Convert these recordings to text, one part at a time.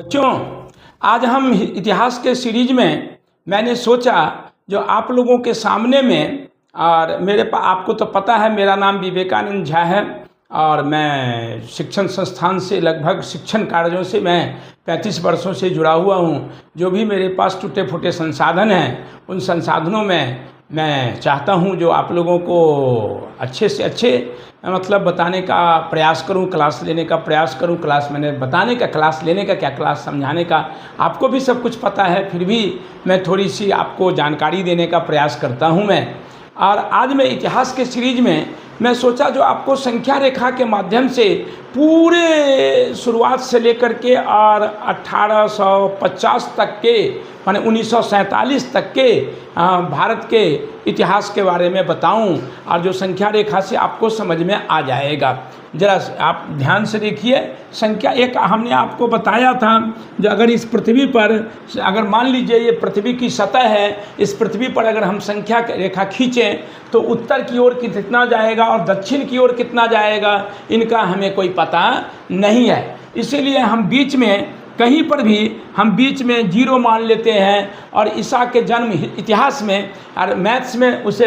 बच्चों, आज हम इतिहास के सीरीज में मैंने सोचा जो आप लोगों के सामने में और आपको तो पता है मेरा नाम विवेकानंद झा है और मैं शिक्षण संस्थान से लगभग शिक्षण कार्यों से मैं 35 वर्षों से जुड़ा हुआ हूँ। जो भी मेरे पास टूटे फूटे संसाधन हैं उन संसाधनों में मैं चाहता हूँ जो आप लोगों को अच्छे से अच्छे मतलब बताने का प्रयास करूँ, क्लास लेने का प्रयास करूँ। क्लास मैंने बताने का, क्लास लेने का क्या, क्लास समझाने का। आपको भी सब कुछ पता है, फिर भी मैं थोड़ी सी आपको जानकारी देने का प्रयास करता हूँ मैं। और आज मैं इतिहास के सीरीज में मैं सोचा जो आपको संख्या रेखा के माध्यम से पूरे शुरुआत से लेकर के और 1850 तक के माने 1947 तक के भारत के इतिहास के बारे में बताऊं और जो संख्या रेखा से आपको समझ में आ जाएगा। जरा आप ध्यान से देखिए। संख्या एक हमने आपको बताया था जो अगर इस पृथ्वी पर अगर मान लीजिए ये पृथ्वी की सतह है, इस पृथ्वी पर अगर हम संख्या रेखा खींचें तो उत्तर की ओर कितना जाएगा और दक्षिण की ओर कितना जाएगा इनका हमें कोई पता नहीं है। इसीलिए हम बीच में कहीं पर भी हम बीच में 0 मान लेते हैं और ईसा के जन्म इतिहास में और मैथ्स में उसे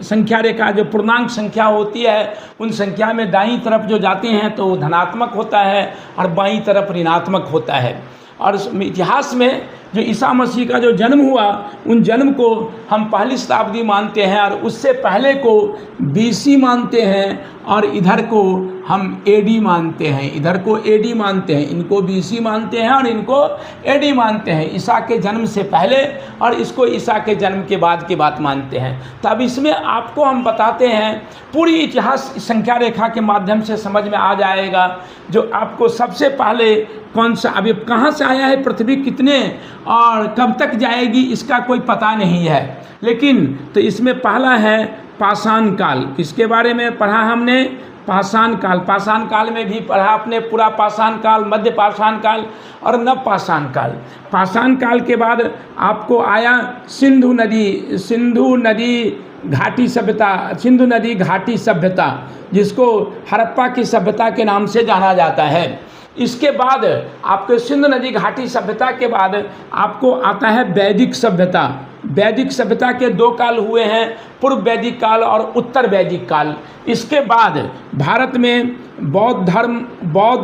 संख्या रेखा जो पूर्णांक संख्या होती है उन संख्या में दाईं तरफ जो जाते हैं तो धनात्मक होता है और बाईं तरफ ऋणात्मक होता है। और इतिहास में जो ईसा मसीह का जो जन्म हुआ उन जन्म को हम पहली शताब्दी मानते हैं और उससे पहले को बीसी मानते हैं और इधर को हम एडी मानते हैं, इधर को एडी मानते हैं, इनको बीसी मानते हैं और इनको एडी मानते हैं। ईसा के जन्म से पहले और इसको ईसा के जन्म के बाद की बात मानते हैं। तब इसमें आपको हम बताते हैं पूरी इतिहास संख्या रेखा के माध्यम से समझ में आ जाएगा। जो आपको सबसे पहले कौन सा अभी कहाँ से आया है, पृथ्वी कितने और कब तक जाएगी इसका कोई पता नहीं है। लेकिन तो इसमें पहला है पाषाण काल। किसके बारे में पढ़ा हमने? पाषाण काल। पाषाण काल में भी पढ़ा आपने पूरा पाषाण काल, मध्य पाषाण काल और नव पाषाण काल। पाषाण काल के बाद आपको आया सिंधु नदी घाटी सभ्यता, सिंधु नदी घाटी सभ्यता जिसको हड़प्पा की सभ्यता के नाम से जाना जाता है। इसके बाद आपके सिंधु नदी घाटी सभ्यता के बाद आपको आता है वैदिक सभ्यता। वैदिक सभ्यता के 2 काल हुए हैं, पूर्व वैदिक काल और उत्तर वैदिक काल। इसके बाद भारत में बौद्ध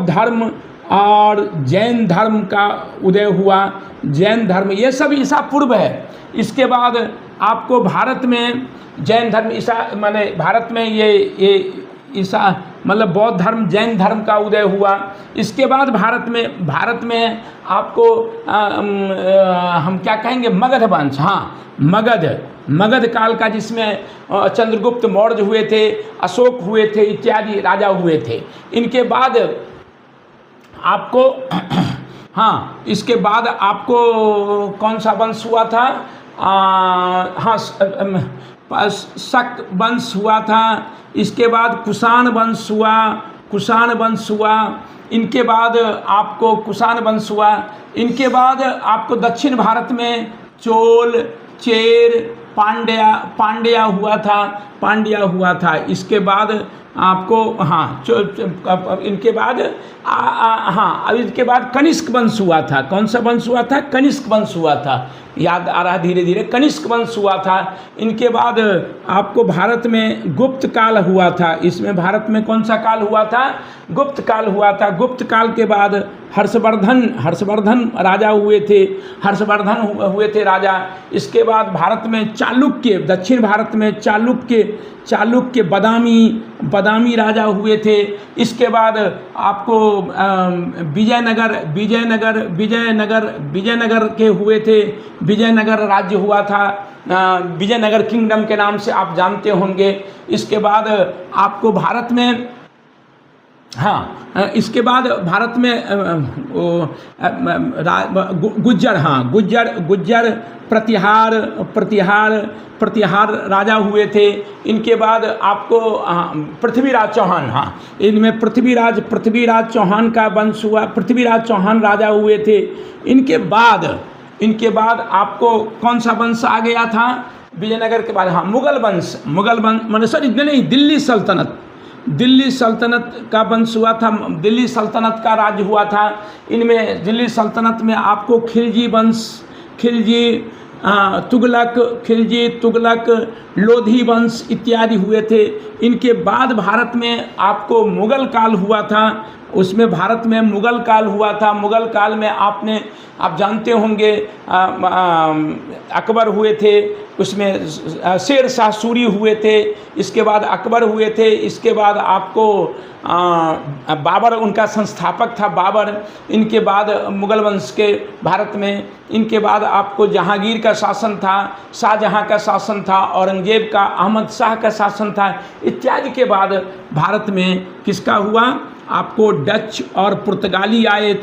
धर्म और जैन धर्म का उदय हुआ। जैन धर्म ये सब ईसा पूर्व है। इसके बाद आपको भारत में जैन धर्म ईसा माने भारत में ये ईसा मतलब बौद्ध धर्म जैन धर्म का उदय हुआ। इसके बाद भारत में आपको हम क्या कहेंगे मगध वंश, हाँ मगध काल का जिसमें चंद्रगुप्त मौर्य हुए थे, अशोक हुए थे इत्यादि राजा हुए थे। इनके बाद आपको हाँ इसके बाद आपको कौन सा वंश हुआ था? हाँ शक वंश हुआ था। इसके बाद कुषाण वंश हुआ। इनके बाद आपको कुषाण वंश हुआ। इनके बाद आपको दक्षिण भारत में चोल, चेर, पांड्या हुआ था। इसके बाद आपको हाँ इनके बाद अब इसके बाद कनिष्क वंश हुआ था। कौन सा वंश हुआ था? कनिष्क वंश हुआ था। याद आ रहा धीरे धीरे, कनिष्क वंश हुआ था। इनके बाद आपको भारत में गुप्त काल हुआ था। इसमें भारत में कौन सा काल हुआ था? गुप्त काल हुआ था। गुप्त काल के बाद हर्षवर्धन राजा हुए थे राजा। इसके बाद भारत में चालुक्य, दक्षिण भारत में चालुक्य बदामी राजा हुए थे। इसके बाद आपको विजयनगर के हुए थे। विजयनगर राज्य हुआ था, विजयनगर किंगडम के नाम से आप जानते होंगे। इसके बाद आपको भारत में इसके बाद भारत में गुज्जर प्रतिहार राजा हुए थे। इनके बाद आपको पृथ्वीराज चौहान, इनमें पृथ्वीराज चौहान का वंश हुआ। पृथ्वीराज चौहान राजा हुए थे। इनके बाद आपको कौन सा वंश आ गया था? विजयनगर के बाद मुगल वंश नहीं, दिल्ली सल्तनत। दिल्ली सल्तनत का वंश हुआ था, दिल्ली सल्तनत का राज्य हुआ था। इनमें दिल्ली सल्तनत में आपको खिलजी वंश, खिलजी तुगलक, लोधी वंश इत्यादि हुए थे। इनके बाद भारत में आपको मुगल काल हुआ था, उसमें भारत में मुगल काल हुआ था। मुगल काल में आप जानते होंगे अकबर हुए थे, उसमें शेर शाह सूरी हुए थे, इसके बाद अकबर हुए थे, इसके बाद आपको बाबर उनका संस्थापक था बाबर। इनके बाद मुगल वंश के भारत में, इनके बाद आपको जहांगीर का शासन था, शाहजहां का शासन था, औरंगजेब का, अहमद शाह का शासन था इत्यादि। के बाद भारत में किसका हुआ, आपको डच और पुर्तगाली आए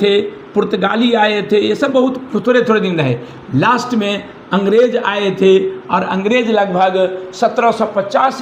थे, ये सब बहुत थोड़े दिन रहे। लास्ट में अंग्रेज आए थे और अंग्रेज लगभग 1750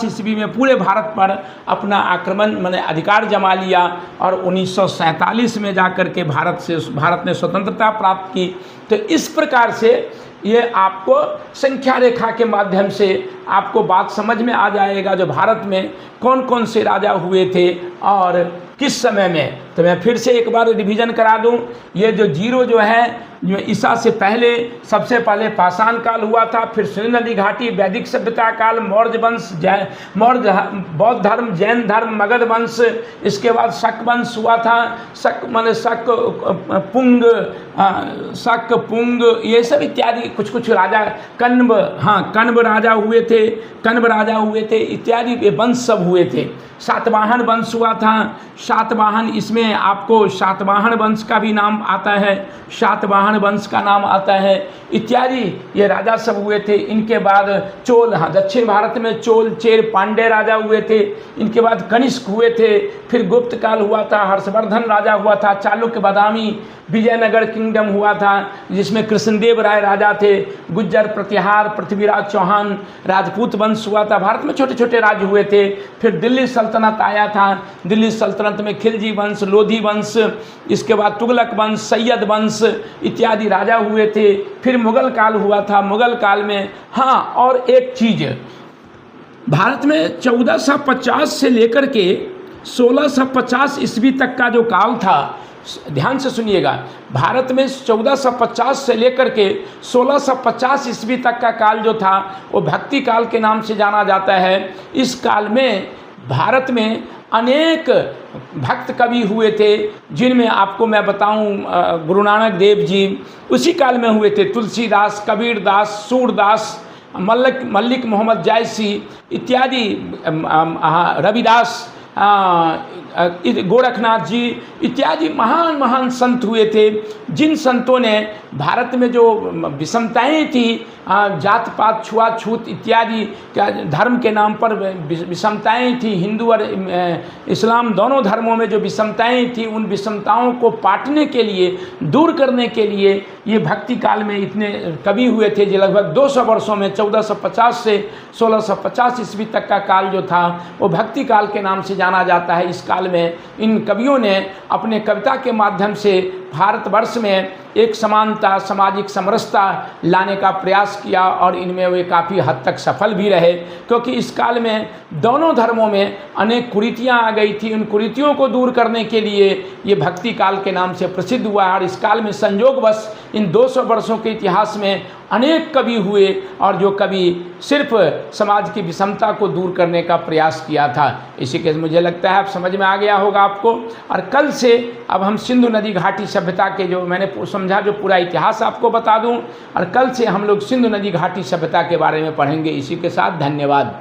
ईस्वी में पूरे भारत पर अपना आक्रमण माने अधिकार जमा लिया और 1947 में जाकर के भारत ने स्वतंत्रता प्राप्त की। तो इस प्रकार से ये आपको संख्या रेखा के माध्यम से आपको बात समझ में आ जाएगा जो भारत में कौन कौन से राजा हुए थे और किस समय में। तो मैं फिर से एक बार रिवीजन करा दूं, ये जो जीरो जो है ईसा से पहले सबसे पहले पाषाण काल हुआ था, फिर सिंधु नदी घाटी, वैदिक सभ्यता काल, मौर्य वंश, बौद्ध धर्म, जैन धर्म, मगध वंश, इसके बाद शक वंश हुआ था। शक माने शक पुंग ये सब इत्यादि कुछ राजा, कण्व राजा हुए थे इत्यादि ये वंश सब हुए थे। सातवाहन वंश हुआ था, सातवाहन, इसमें आपको सातवाहन वंश का भी नाम आता है, सातवाहन वंश का नाम आता है इत्यादि ये राजा सब हुए थे। इनके बाद चोल, दक्षिण भारत में चोल, चेर, पांड्य राजा हुए थे। इनके बाद कनिष्क हुए थे, फिर गुप्त काल हुआ था, हर्षवर्धन राजा हुआ था, चालुक्य, बादामी, विजयनगर किंगडम हुआ था जिसमें कृष्णदेव राय राजा थे, गुज्जर, प्रतिहार, पृथ्वीराज चौहान, राजपूत वंश हुआ था। भारत में छोटे छोटे राज्य हुए थे। फिर दिल्ली सल्तनत आया था, दिल्ली सल्तनत में खिलजी वंश, लोधी वंश, इसके बाद तुगलक वंश, सैयद वंश इत्यादि राजा हुए थे। फिर मुगल काल हुआ था, मुगल काल में और एक चीज़, भारत में 1450 से लेकर के 1650 ईस्वी तक का जो काल था, ध्यान से सुनिएगा, भारत में 1450 से लेकर के 1650 ईस्वी तक का काल जो था वो भक्ति काल के नाम से जाना जाता है। इस काल में भारत में अनेक भक्त कवि हुए थे, जिनमें आपको मैं बताऊं गुरु नानक देव जी उसी काल में हुए थे। तुलसीदास, कबीरदास, सूरदास, मल्लिक मोहम्मद जायसी इत्यादि, रविदास, गोरखनाथ जी इत्यादि महान संत हुए थे, जिन संतों ने भारत में जो विषमताएं थी, जात पात, छुआछूत इत्यादि धर्म के नाम पर विषमताएं थी, हिंदू और इस्लाम दोनों धर्मों में जो विषमताएं थी, उन विषमताओं को पाटने के लिए, दूर करने के लिए ये भक्ति काल में इतने कवि हुए थे जो लगभग 200 वर्षों में 1450 से 1650 ईस्वी तक का काल जो था वो भक्ति काल के नाम से जाना जाता है। इस काल में इन कवियों ने अपने कविता के माध्यम से भारतवर्ष में एक समानता, सामाजिक समरसता लाने का प्रयास किया और इनमें वे काफ़ी हद तक सफल भी रहे, क्योंकि इस काल में दोनों धर्मों में अनेक कुरीतियाँ आ गई थी। उन कुरीतियों को दूर करने के लिए ये भक्ति काल के नाम से प्रसिद्ध हुआ और इस काल में संयोगवश इन 200 वर्षों के इतिहास में अनेक कवि हुए और जो कवि सिर्फ समाज की विषमता को दूर करने का प्रयास किया था। इसी के मुझे लगता है अब समझ में आ गया होगा आपको। और कल से अब हम सिंधु नदी घाटी सभ्यता के जो मैंने समझा जो पूरा इतिहास आपको बता दूं, और कल से हम लोग सिंधु नदी घाटी सभ्यता के बारे में पढ़ेंगे। इसी के साथ धन्यवाद।